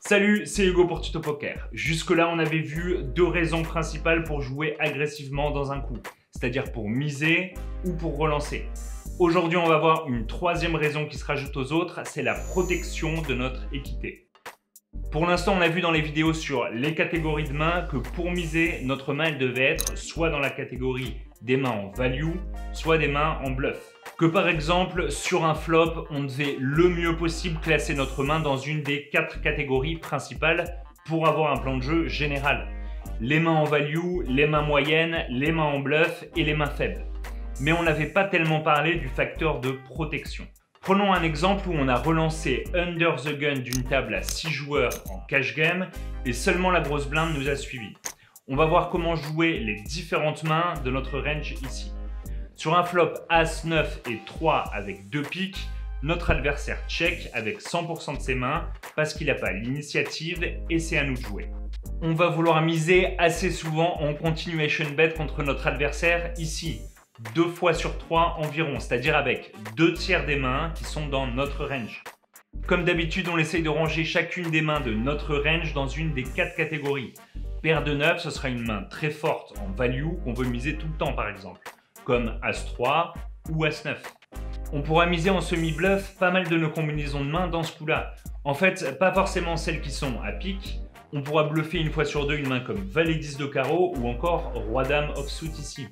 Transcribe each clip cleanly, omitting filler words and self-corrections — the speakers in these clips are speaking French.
Salut, c'est Hugo pour Tuto Poker. Jusque-là, on avait vu deux raisons principales pour jouer agressivement dans un coup, c'est-à-dire pour miser ou pour relancer. Aujourd'hui, on va voir une troisième raison qui se rajoute aux autres, c'est la protection de notre équité. Pour l'instant, on a vu dans les vidéos sur les catégories de mains que pour miser, notre main elle devait être soit dans la catégorie des mains en value, soit des mains en bluff. Que par exemple, sur un flop, on devait le mieux possible classer notre main dans une des 4 catégories principales pour avoir un plan de jeu général. Les mains en value, les mains moyennes, les mains en bluff et les mains faibles. Mais on n'avait pas tellement parlé du facteur de protection. Prenons un exemple où on a relancé under the gun d'une table à 6 joueurs en cash game et seulement la grosse blinde nous a suivis. On va voir comment jouer les différentes mains de notre range ici. Sur un flop As-9 et 3 avec 2 piques, notre adversaire check avec 100% de ses mains parce qu'il n'a pas l'initiative et c'est à nous de jouer. On va vouloir miser assez souvent en continuation bet contre notre adversaire ici, 2 fois sur 3 environ, c'est-à-dire avec 2 tiers des mains qui sont dans notre range. Comme d'habitude, on essaye de ranger chacune des mains de notre range dans une des 4 catégories. Paire de 9, ce sera une main très forte en value qu'on veut miser tout le temps par exemple, comme As-3 ou As-9. On pourra miser en semi-bluff pas mal de nos combinaisons de mains dans ce coup-là. En fait, pas forcément celles qui sont à pique. On pourra bluffer une fois sur deux une main comme Valet-10 de carreau ou encore Roi-Dame offsuit ici.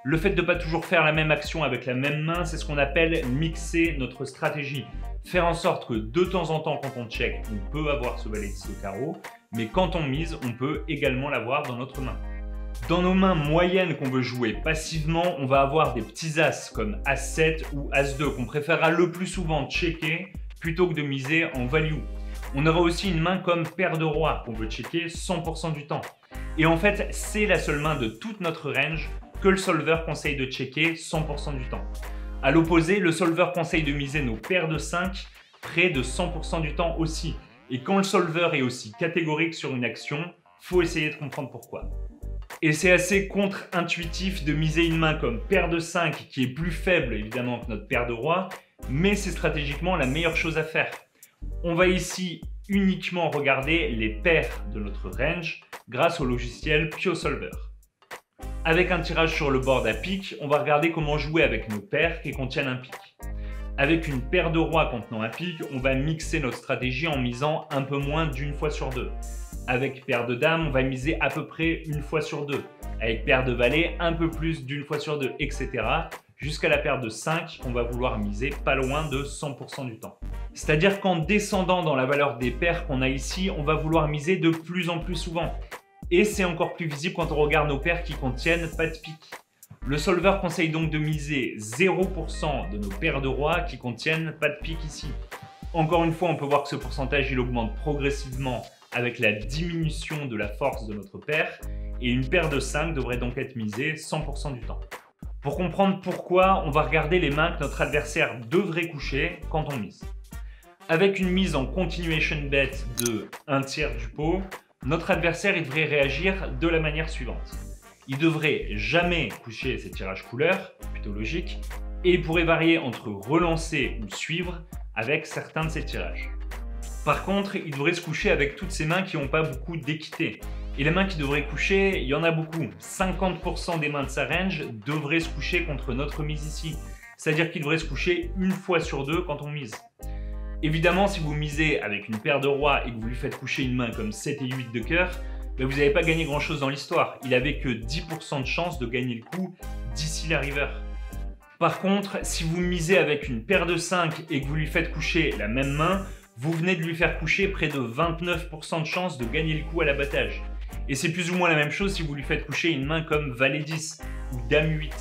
Le fait de ne pas toujours faire la même action avec la même main, c'est ce qu'on appelle mixer notre stratégie. Faire en sorte que de temps en temps, quand on check, on peut avoir ce Valet-10 de carreau, mais quand on mise, on peut également l'avoir dans notre main. Dans nos mains moyennes qu'on veut jouer passivement, on va avoir des petits As comme As-7 ou As-2 qu'on préférera le plus souvent checker plutôt que de miser en value. On aura aussi une main comme Paire de Roi qu'on veut checker 100% du temps. Et en fait, c'est la seule main de toute notre range que le solver conseille de checker 100% du temps. A l'opposé, le solver conseille de miser nos paires de 5 près de 100% du temps aussi. Et quand le solver est aussi catégorique sur une action, faut essayer de comprendre pourquoi. Et c'est assez contre-intuitif de miser une main comme paire de 5 qui est plus faible évidemment que notre paire de roi, mais c'est stratégiquement la meilleure chose à faire. On va ici uniquement regarder les paires de notre range grâce au logiciel PioSolver. Avec un tirage sur le board à pique, on va regarder comment jouer avec nos paires qui contiennent un pique. Avec une paire de rois contenant un pique, on va mixer notre stratégie en misant un peu moins d'une fois sur deux. Avec paire de dames, on va miser à peu près une fois sur deux. Avec paire de valets, un peu plus d'une fois sur deux, etc. Jusqu'à la paire de 5, on va vouloir miser pas loin de 100% du temps. C'est-à-dire qu'en descendant dans la valeur des paires qu'on a ici, on va vouloir miser de plus en plus souvent. Et c'est encore plus visible quand on regarde nos paires qui contiennent pas de pique. Le solver conseille donc de miser 0% de nos paires de rois qui contiennent pas de pique ici. Encore une fois, on peut voir que ce pourcentage il augmente progressivement avec la diminution de la force de notre paire et une paire de 5 devrait donc être misée 100% du temps. Pour comprendre pourquoi, on va regarder les mains que notre adversaire devrait coucher quand on mise. Avec une mise en continuation bet de 1 tiers du pot, notre adversaire il devrait réagir de la manière suivante. Il devrait jamais coucher ses tirages couleurs, plutôt logique, et il pourrait varier entre relancer ou suivre avec certains de ses tirages. Par contre, il devrait se coucher avec toutes ces mains qui n'ont pas beaucoup d'équité. Et les mains qui devraient coucher, il y en a beaucoup. 50% des mains de sa range devraient se coucher contre notre mise ici. C'est-à-dire qu'il devrait se coucher une fois sur deux quand on mise. Évidemment, si vous misez avec une paire de rois et que vous lui faites coucher une main comme 7 et 8 de cœur, ben vous n'avez pas gagné grand-chose dans l'histoire. Il n'avait que 10% de chance de gagner le coup d'ici la river. Par contre, si vous misez avec une paire de 5 et que vous lui faites coucher la même main, vous venez de lui faire coucher près de 29% de chance de gagner le coup à l'abattage. Et c'est plus ou moins la même chose si vous lui faites coucher une main comme Valet 10 ou Dame 8.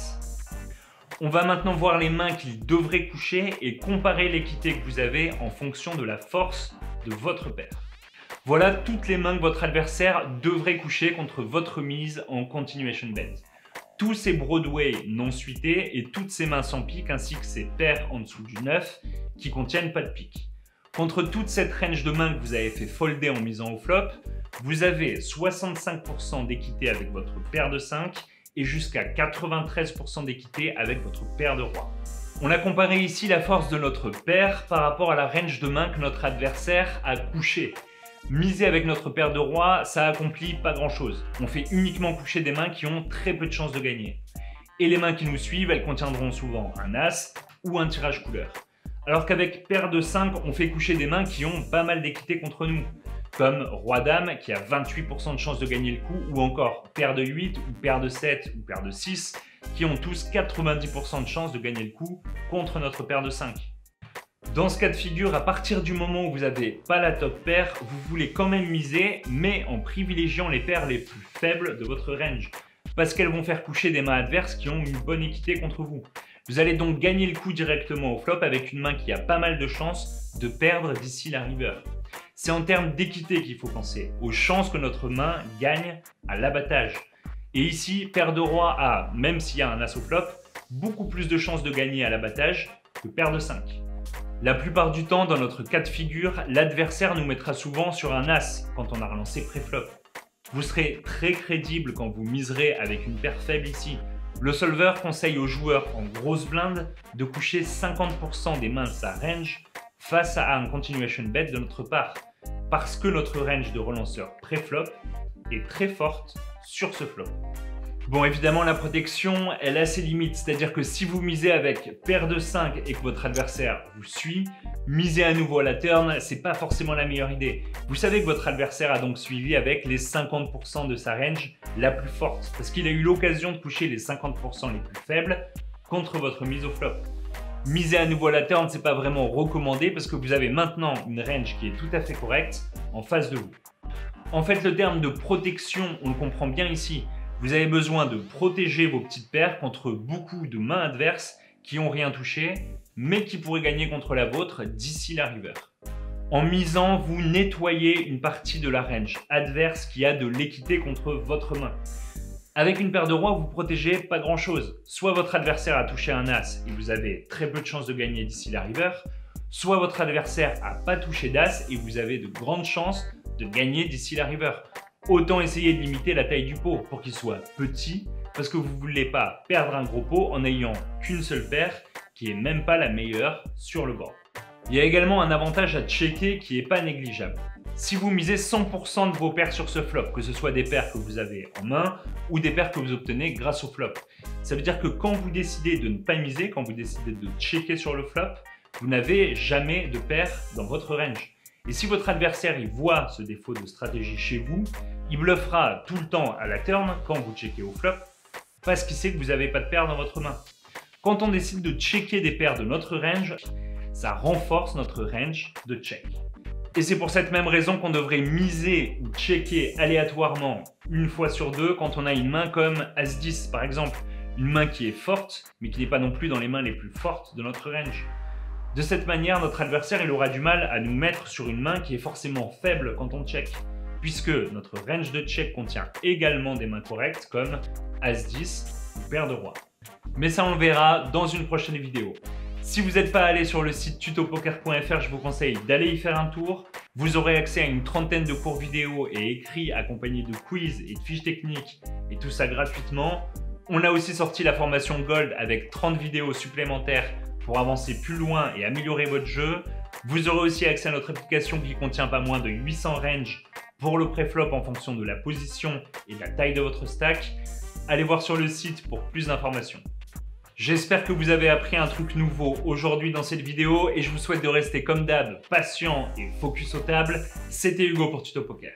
On va maintenant voir les mains qu'il devrait coucher et comparer l'équité que vous avez en fonction de la force de votre paire. Voilà toutes les mains que votre adversaire devrait coucher contre votre mise en continuation bet. Tous ces Broadway non suités et toutes ces mains sans pique ainsi que ces paires en dessous du 9 qui contiennent pas de pique. Contre toute cette range de mains que vous avez fait folder en misant au flop, vous avez 65% d'équité avec votre paire de 5 et jusqu'à 93% d'équité avec votre paire de roi. On a comparé ici la force de notre paire par rapport à la range de mains que notre adversaire a couché. Miser avec notre paire de rois, ça accomplit pas grand chose. On fait uniquement coucher des mains qui ont très peu de chances de gagner. Et les mains qui nous suivent, elles contiendront souvent un as ou un tirage couleur. Alors qu'avec paire de 5, on fait coucher des mains qui ont pas mal d'équité contre nous, comme roi-dame qui a 28% de chance de gagner le coup, ou encore paire de 8 ou paire de 7 ou paire de 6 qui ont tous 90% de chance de gagner le coup contre notre paire de 5. Dans ce cas de figure, à partir du moment où vous n'avez pas la top paire, vous voulez quand même miser, mais en privilégiant les paires les plus faibles de votre range, parce qu'elles vont faire coucher des mains adverses qui ont une bonne équité contre vous. Vous allez donc gagner le coup directement au flop avec une main qui a pas mal de chances de perdre d'ici la river. C'est en termes d'équité qu'il faut penser, aux chances que notre main gagne à l'abattage. Et ici, paire de roi a, même s'il y a un as au flop, beaucoup plus de chances de gagner à l'abattage que paire de 5. La plupart du temps, dans notre cas de figure, l'adversaire nous mettra souvent sur un as quand on a relancé pré-flop. Vous serez très crédible quand vous miserez avec une paire faible ici. Le solver conseille aux joueurs en grosse blinde de coucher 50% des mains de sa range face à un continuation bet de notre part, parce que notre range de relanceur pré-flop est très forte sur ce flop. Bon, évidemment, la protection, elle a ses limites, c'est-à-dire que si vous misez avec paire de 5 et que votre adversaire vous suit, miser à nouveau à la turn, c'est pas forcément la meilleure idée. Vous savez que votre adversaire a donc suivi avec les 50% de sa range la plus forte, parce qu'il a eu l'occasion de coucher les 50% les plus faibles contre votre mise au flop. Miser à nouveau à la turn, c'est pas vraiment recommandé parce que vous avez maintenant une range qui est tout à fait correcte en face de vous. En fait, le terme de protection, on le comprend bien ici. Vous avez besoin de protéger vos petites paires contre beaucoup de mains adverses qui n'ont rien touché, mais qui pourraient gagner contre la vôtre d'ici la river. En misant, vous nettoyez une partie de la range adverse qui a de l'équité contre votre main. Avec une paire de rois, vous protégez pas grand chose. Soit votre adversaire a touché un as et vous avez très peu de chances de gagner d'ici la river, soit votre adversaire a pas touché d'as et vous avez de grandes chances de gagner d'ici la river. Autant essayer de limiter la taille du pot pour qu'il soit petit, parce que vous ne voulez pas perdre un gros pot en n'ayant qu'une seule paire qui est même pas la meilleure sur le board. Il y a également un avantage à checker qui n'est pas négligeable. Si vous misez 100% de vos paires sur ce flop, que ce soit des paires que vous avez en main ou des paires que vous obtenez grâce au flop, ça veut dire que quand vous décidez de ne pas miser, quand vous décidez de checker sur le flop, vous n'avez jamais de paire dans votre range. Et si votre adversaire il voit ce défaut de stratégie chez vous, il bluffera tout le temps à la turn quand vous checkez au flop parce qu'il sait que vous n'avez pas de paire dans votre main. Quand on décide de checker des paires de notre range, ça renforce notre range de check. Et c'est pour cette même raison qu'on devrait miser ou checker aléatoirement une fois sur deux quand on a une main comme As-10 par exemple. Une main qui est forte mais qui n'est pas non plus dans les mains les plus fortes de notre range. De cette manière, notre adversaire il aura du mal à nous mettre sur une main qui est forcément faible quand on check, puisque notre range de check contient également des mains correctes comme As-10 ou paire de roi. Mais ça on le verra dans une prochaine vidéo. Si vous n'êtes pas allé sur le site tutopoker.fr, je vous conseille d'aller y faire un tour. Vous aurez accès à une trentaine de cours vidéo et écrits accompagnés de quiz et de fiches techniques, et tout ça gratuitement. On a aussi sorti la formation Gold avec 30 vidéos supplémentaires pour avancer plus loin et améliorer votre jeu. Vous aurez aussi accès à notre application qui contient pas moins de 800 ranges pour le préflop en fonction de la position et de la taille de votre stack. Allez voir sur le site pour plus d'informations. J'espère que vous avez appris un truc nouveau aujourd'hui dans cette vidéo et je vous souhaite de rester comme d'hab, patient et focus aux tables. C'était Hugo pour Tuto Poker.